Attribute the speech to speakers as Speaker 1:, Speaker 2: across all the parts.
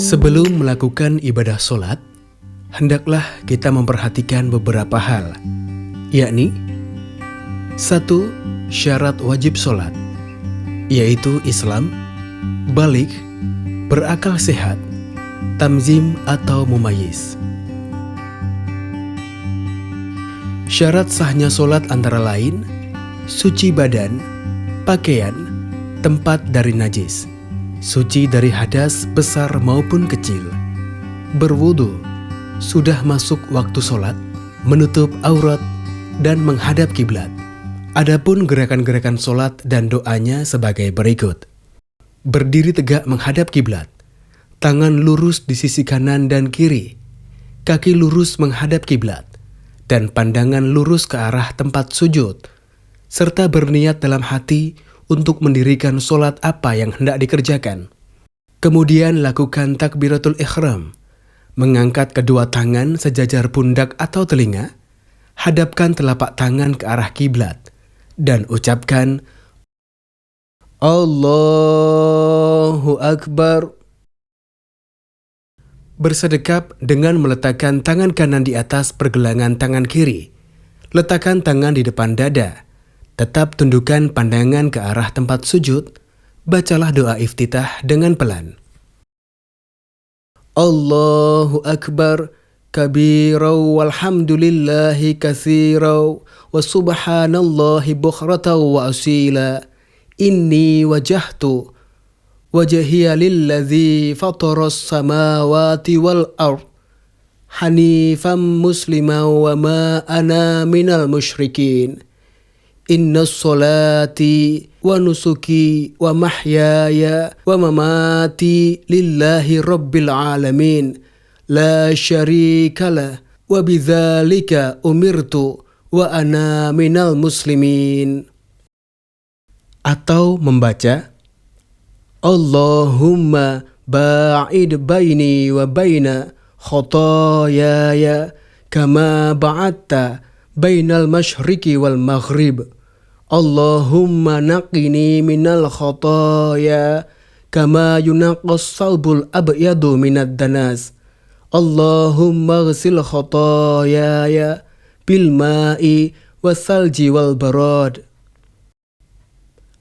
Speaker 1: Sebelum melakukan ibadah sholat, hendaklah kita memperhatikan beberapa hal, yakni 1. Syarat wajib sholat, yaitu Islam, balik, berakal sehat, tamzim atau mumayyiz. Syarat sahnya sholat antara lain suci badan, pakaian, tempat dari najis, suci dari hadas besar maupun kecil, berwudu, sudah masuk waktu sholat, menutup aurat, dan menghadap kiblat. Adapun gerakan-gerakan sholat dan doanya sebagai berikut. Berdiri tegak menghadap kiblat, tangan lurus di sisi kanan dan kiri, kaki lurus menghadap kiblat, dan pandangan lurus ke arah tempat sujud, serta berniat dalam hati untuk mendirikan sholat apa yang hendak dikerjakan. Kemudian lakukan takbiratul ihram, mengangkat kedua tangan sejajar pundak atau telinga, hadapkan telapak tangan ke arah kiblat, dan ucapkan Allahu Akbar. Bersedekap dengan meletakkan tangan kanan di atas pergelangan tangan kiri. Letakkan tangan di depan dada. Tetap tundukkan pandangan ke arah tempat sujud. Bacalah doa iftitah dengan pelan. Allahu Akbar kabirau walhamdulillahi katsirau wa subhanallahi bukhratan wa asila. Inni wajahtu wajhiya lilladzi fataras samawati wal ard hanifan musliman wa ma ana minal musyrikin. Inna sholati wa nusuki wa mahyaya wa mamati lillahi rabbil alamin la syarikalah wa bidzalika umirtu wa ana minal muslimin. Atau membaca Allahumma ba'id baini wa baina khotoyaya kama ba'atta bainal masyriqi wal maghrib. Allahumma naqini minal khotoya kama yunaqqas salbul abyadu minad danas. Allahumma ghsil khotoyaya bil ma'i wasalji wal barad.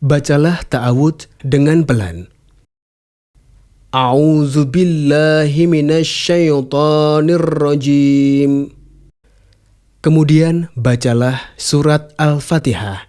Speaker 1: Bacalah ta'awudz dengan pelan. A'udzu billahi minasy syaithanir rajim. Kemudian bacalah surat Al-Fatihah.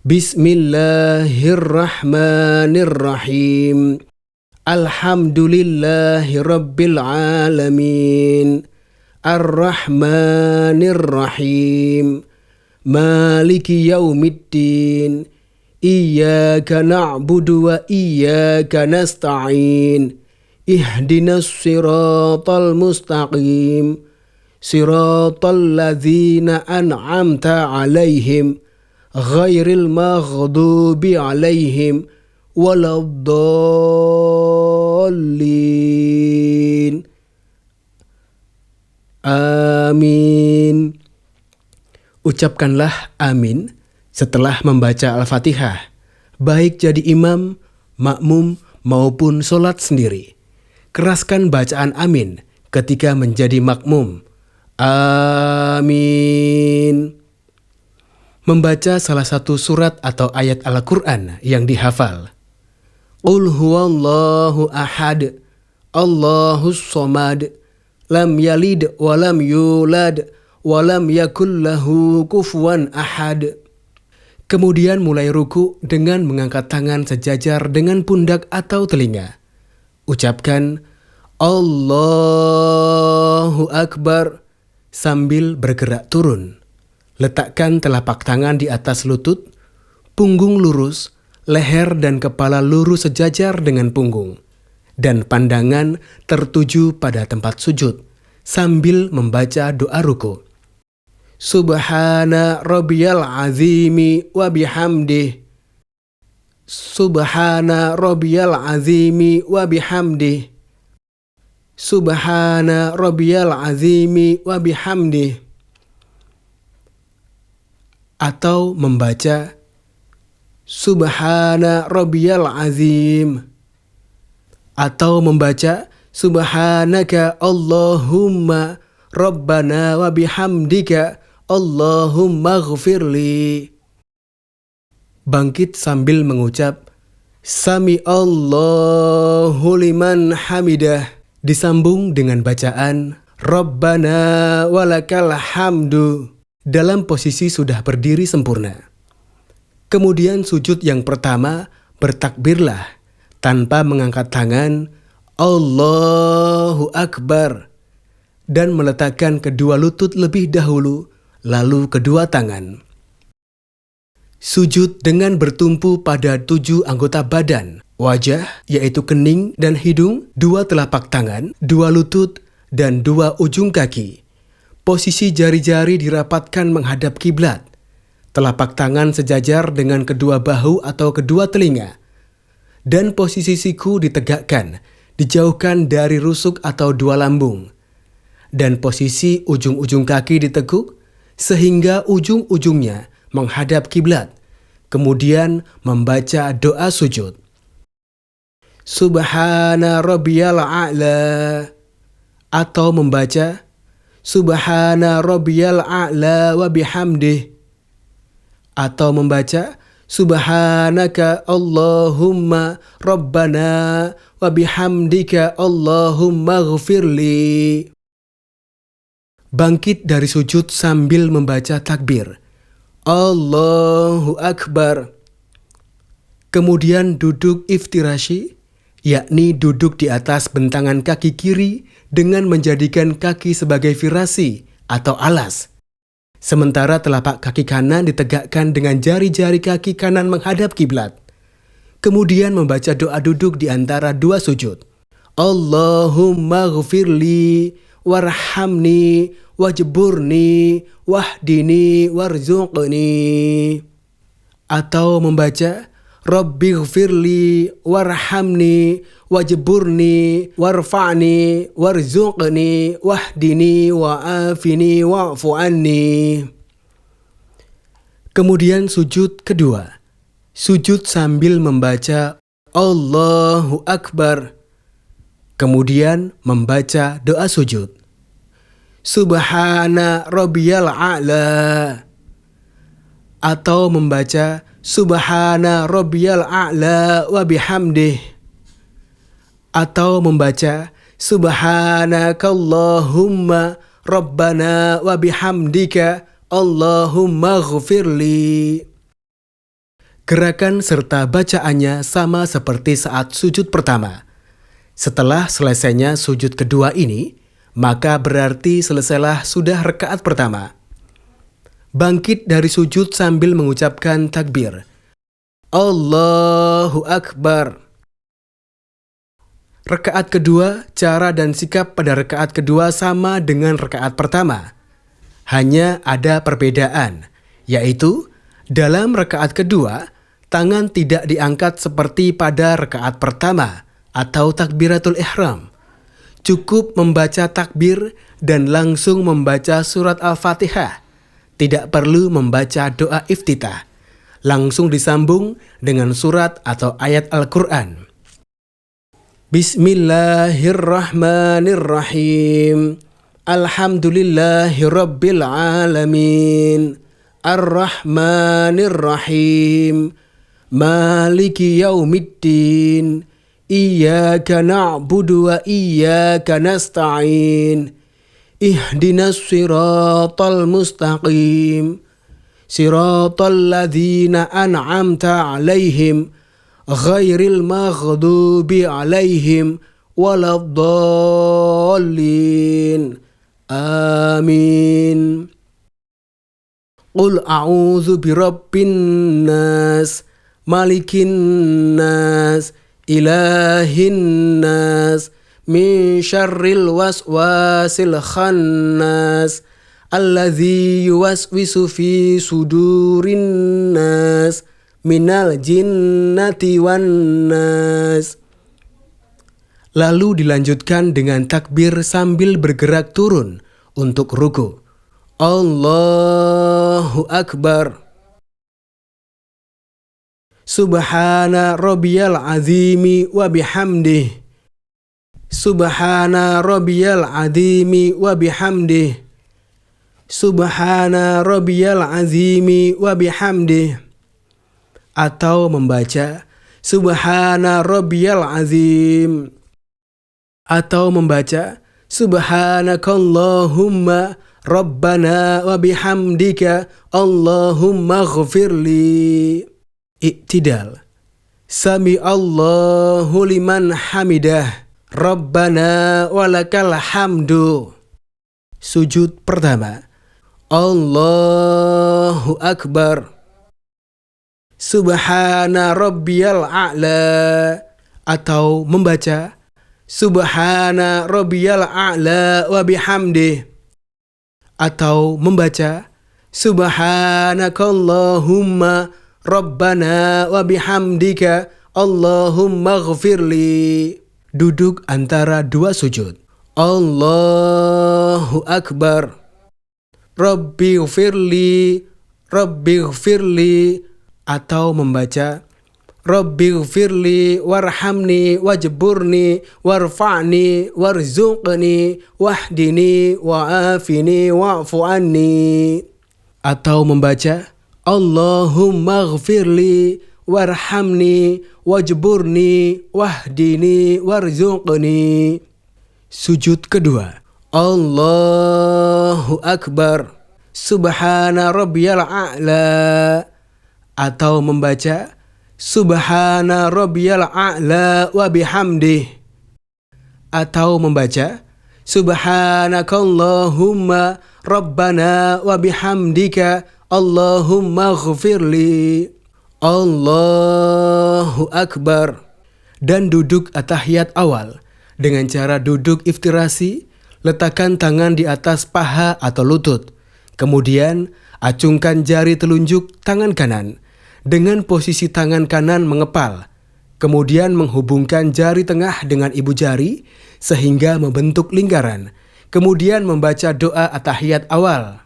Speaker 1: Bismillahirrahmanirrahim. Alhamdulillahi rabbil alamin. Ar-Rahmanirrahim. Maliki yaumiddin. Iyyaka na'budu wa iyyaka nasta'in. Ihdinas siratal mustaqim. Siratal ladzina an'amta 'alaihim ghairil maghdubi 'alaihim waladdallin. Amin. Ucapkanlah amin setelah membaca Al-Fatihah, baik jadi imam, makmum maupun sholat sendiri. Keraskan bacaan amin ketika menjadi makmum. Amin. Membaca salah satu surat atau ayat Al-Quran yang dihafal. Qul huwallahu ahad, Allahus somad, lam yalid walam yulad, walam yakul lahu kufuwan ahad. Kemudian mulai ruku dengan mengangkat tangan sejajar dengan pundak atau telinga. Ucapkan Allahu Akbar sambil bergerak turun. Letakkan telapak tangan di atas lutut, punggung lurus, leher dan kepala lurus sejajar dengan punggung, dan pandangan tertuju pada tempat sujud sambil membaca doa ruku. Subhana rabbiyal azimi wa bihamdih. Subhana rabbiyal azimi wa bihamdih. Subhana rabbiyal azimi wa bihamdih. Atau membaca Subhana rabbiyal azim. atau membaca Subhanaka Allahumma Rabbana wa bihamdika Allahumma ghfirli. Bangkit sambil mengucap Sami Allahu liman hamidah, disambung dengan bacaan Rabbana walakal hamdu dalam posisi sudah berdiri sempurna. Kemudian sujud yang pertama, bertakbirlah tanpa mengangkat tangan Allahu Akbar dan meletakkan kedua lutut lebih dahulu, lalu kedua tangan. Sujud dengan bertumpu pada 7 anggota badan, wajah yaitu kening dan hidung, 2 telapak tangan, 2 lutut, dan 2 ujung kaki. Posisi jari-jari dirapatkan menghadap kiblat. Telapak tangan sejajar dengan kedua bahu atau kedua telinga. Dan posisi siku ditegakkan, dijauhkan dari rusuk atau 2 lambung. Dan posisi ujung-ujung kaki ditekuk sehingga ujung-ujungnya menghadap kiblat. Kemudian membaca doa sujud. Subhana rabbiyal a'la, atau membaca Subhana rabbiyal a'la wa bihamdih, atau membaca Subhanaka Allahumma Rabbana wa bihamdika Allahumma ghfirli. Bangkit dari sujud sambil membaca takbir Allahu Akbar. Kemudian duduk iftirashi, yakni duduk di atas bentangan kaki kiri dengan menjadikan kaki sebagai firasi atau alas. Sementara telapak kaki kanan ditegakkan dengan jari-jari kaki kanan menghadap kiblat. Kemudian membaca doa duduk di antara 2 sujud. Allahumma ghfirli warhamni wajburni wahdini warzuqni. Atau membaca Rabbi ghfirli warhamni wajburni warfa'ni warzuqni wahdini wa'afini wa'fu anni. Kemudian sujud kedua. Sujud sambil membaca Allahu Akbar. Kemudian membaca doa sujud. Subhana rabbiyal a'la, atau membaca Subhana rabbiyal a'la wa bihamdih, atau membaca Subhanakallahumma Rabbana wa bihamdika Allahumma ghfirli. Gerakan serta bacaannya sama seperti saat sujud pertama. Setelah selesainya sujud kedua ini, maka berarti selesailah sudah rakaat pertama. Bangkit dari sujud sambil mengucapkan takbir Allahu Akbar. Rakaat kedua, cara dan sikap pada rakaat kedua sama dengan rakaat pertama. Hanya ada perbedaan, yaitu dalam rakaat kedua, tangan tidak diangkat seperti pada rakaat pertama atau takbiratul ihram. Cukup membaca takbir dan langsung membaca surat Al-Fatihah. Tidak perlu membaca doa iftitah. Langsung disambung dengan surat atau ayat Al-Quran. Bismillahirrahmanirrahim. Alhamdulillahirabbil alamin. Ar-Rahmanirrahim. Maliki yaumiddin. Iyyaka na'budu wa iyyaka nasta'in. Ihdinas siratal mustaqim. Siratal ladzina an'amta 'alaihim ghairil maghdubi 'alaihim waladdallin. Amin. Qul a'udzu birabbin nas, malikin nas, ilahin nas, min syarril waswasil khannas, alladzi yuwaswisu fi sudurin nas, minal jinnati wan nas. Lalu dilanjutkan dengan takbir sambil bergerak turun untuk ruku. Allahu Akbar. Subhana rabbiyal azimi wa bihamdih. Subhana rabbiyal azimi wa bihamdih. Subhana rabbiyal azimi wa bihamdih. Atau membaca Subhana rabbiyal azim. Atau membaca Subhanakallahumma rabbana wa bihamdika Allahumma ghfirli. Iktidal. Sami Allahu liman hamidah. Rabbana walakal hamdu. Sujud pertama. Allahu Akbar. Subhana rabbiyal a'la. Atau membaca Subhana rabbiyal a'la wa bihamdih. Atau membaca Subhanakallahumma rabbana wa bihamdika Allahumma ghfirli. Duduk antara dua sujud. Allahu Akbar. Rabbi ghfirli. Rabbi ghfirli. Atau membaca Rabbi ghfirli warhamni wajburni warfa'ni warzuqni wahdini wa'afini wa'fu anni. Atau membaca Allahumma ghfirli warhamni wajburni wahdini warzuqni. Sujud kedua. Allahu Akbar. Subhana rabbiyal a'la. Atau membaca Subhana rabbiyal a'la wa bihamdih. Atau membaca Subhanakallahumma rabbana wa bihamdika Allahumma ghfirli. Allahu Akbar. Dan duduk at-tahiyat awal. Dengan cara duduk iftirasi, letakkan tangan di atas paha atau lutut. Kemudian, acungkan jari telunjuk tangan kanan dengan posisi tangan kanan mengepal. Kemudian menghubungkan jari tengah dengan ibu jari sehingga membentuk lingkaran. Kemudian membaca doa at-tahiyat awal.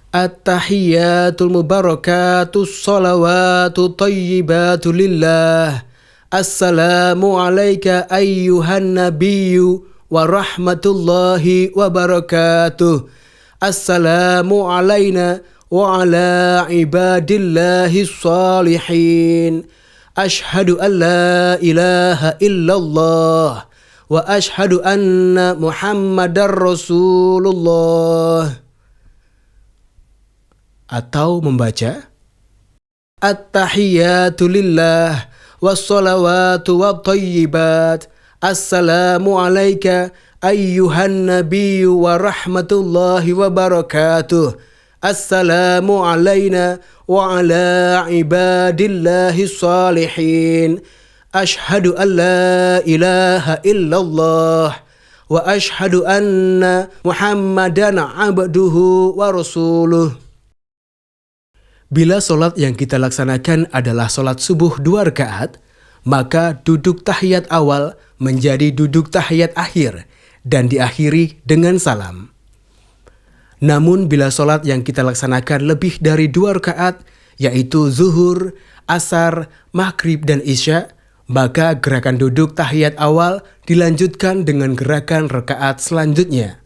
Speaker 1: At-tahiyatul mubarakatus salawatu tayyibatu lillah. Assalamu alayka ayyuhan nabiyyu wa rahmatullahi wa barakatuh. Assalamu alayna wa ala ibadillahi salihin. Ashhadu an la ilaha illallah wa ashhadu anna Muhammadar Rasulullah. Atau membaca At-tahiyatu lillah wassalawatu wattayyibat. Assalamu alayka ayyuhan nabiyyu wa rahmatullahi wa barakatuh. Assalamu alayna wa ala ibadillahi salihin. Ashhadu an la ilaha illallah wa ashhadu anna Muhammadan abduhu wa rasuluh. Bila solat yang kita laksanakan adalah solat subuh 2 rakaat, maka duduk tahiyat awal menjadi duduk tahiyat akhir dan diakhiri dengan salam. Namun bila solat yang kita laksanakan lebih dari 2 rakaat, yaitu zuhur, asar, maghrib, dan isya, maka gerakan duduk tahiyat awal dilanjutkan dengan gerakan rakaat selanjutnya.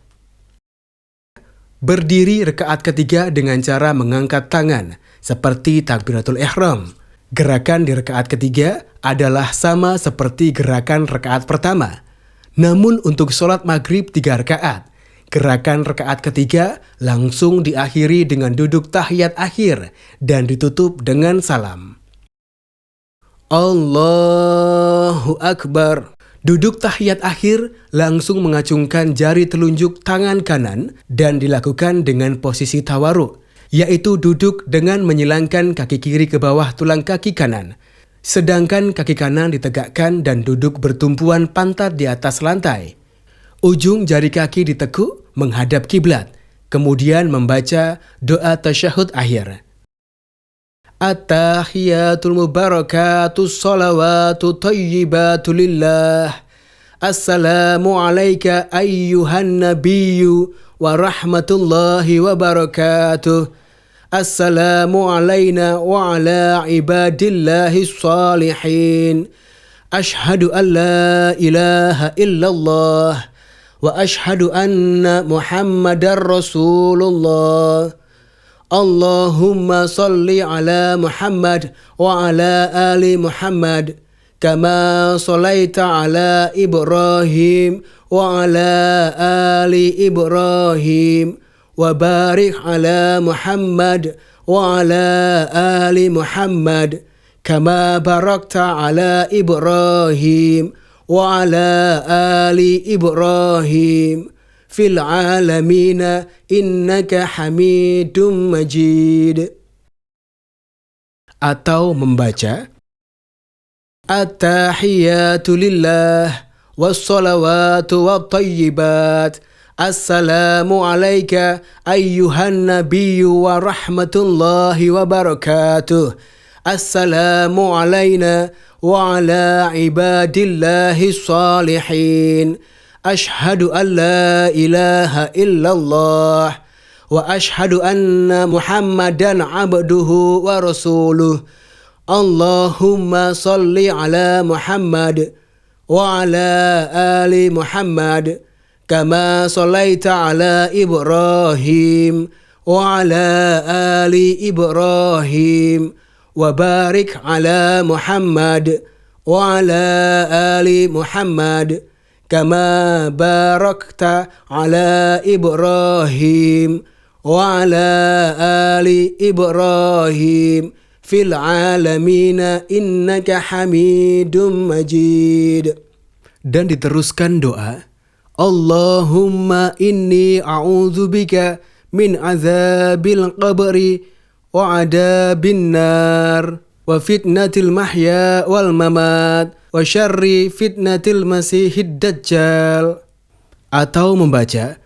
Speaker 1: Berdiri rakaat ketiga dengan cara mengangkat tangan, seperti takbiratul ihram. Gerakan di rakaat ketiga adalah sama seperti gerakan rakaat pertama. Namun untuk sholat maghrib 3 rakaat, gerakan rakaat ketiga langsung diakhiri dengan duduk tahiyat akhir dan ditutup dengan salam. Allahu Akbar. Duduk tahiyat akhir langsung mengacungkan jari telunjuk tangan kanan dan dilakukan dengan posisi tawaruk, yaitu duduk dengan menyilangkan kaki kiri ke bawah tulang kaki kanan, sedangkan kaki kanan ditegakkan dan duduk bertumpuan pantat di atas lantai. Ujung jari kaki ditekuk menghadap kiblat, kemudian membaca doa tasyahud akhir. At-tahiyatul mubarakatus salawatu tayyibatu lillah. Assalamu alayka ayyuhan nabiyyu wa rahmatullahi wa barakatuh. Assalamu alayna wa ala ibadillahi salihin. Ashhadu an la ilaha illallah wa ashhadu anna Muhammadar Rasulullah. Allahumma salli ala Muhammad wa ala ali Muhammad kama sallaita ala Ibrahim wa ala ali Ibrahim wa barik ala Muhammad wa ala ali Muhammad kama barakta ala Ibrahim wa ala ali Ibrahim fil alamina innaka hamidum majid. Atau membaca At-tahiyatu lillah wassalawatu wattayyibat. Assalamu alayka ayyuhan nabiyyu wa rahmatullahi wa barakatuh. Assalamu alayna wa ala ibadillahi salihin. Ashhadu an la ilaha illallah wa ashhadu anna Muhammadan abduhu wa rasuluh. Allahumma salli ala Muhammad wa ala ali Muhammad kama sallaita ala Ibrahim wa ala ali Ibrahim wa barik ala Muhammad wa ala ali Muhammad kama barakta ala Ibrahim wa ala ali Ibrahim fil alamina innaka hamidum majid. Dan diteruskan doa, Allahumma inni a'udzubika min azabil qabri wa adabin nar wa fitnatil mahya wal mamat wa syarri fitnatil masihid dajjal. Atau membaca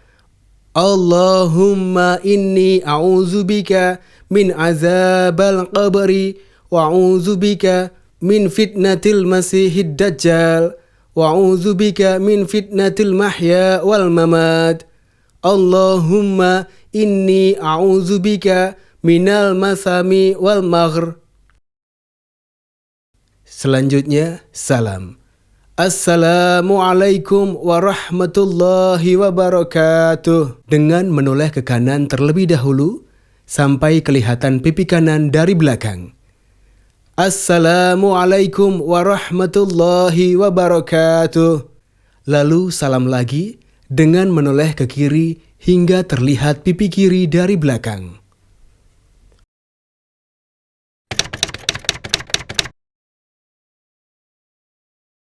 Speaker 1: Allahumma inni a'udzubika min azabal qabri wa a'udzubika min fitnatil masihid dajjal wa a'udzubika min fitnatil mahya wal mamat. Allahumma inni a'udzubika minal masami wal maghr. Selanjutnya, salam. Assalamualaikum warahmatullahi wabarakatuh. Dengan menoleh ke kanan terlebih dahulu, sampai kelihatan pipi kanan dari belakang. Assalamualaikum warahmatullahi wabarakatuh. Lalu salam lagi dengan menoleh ke kiri hingga terlihat pipi kiri dari belakang.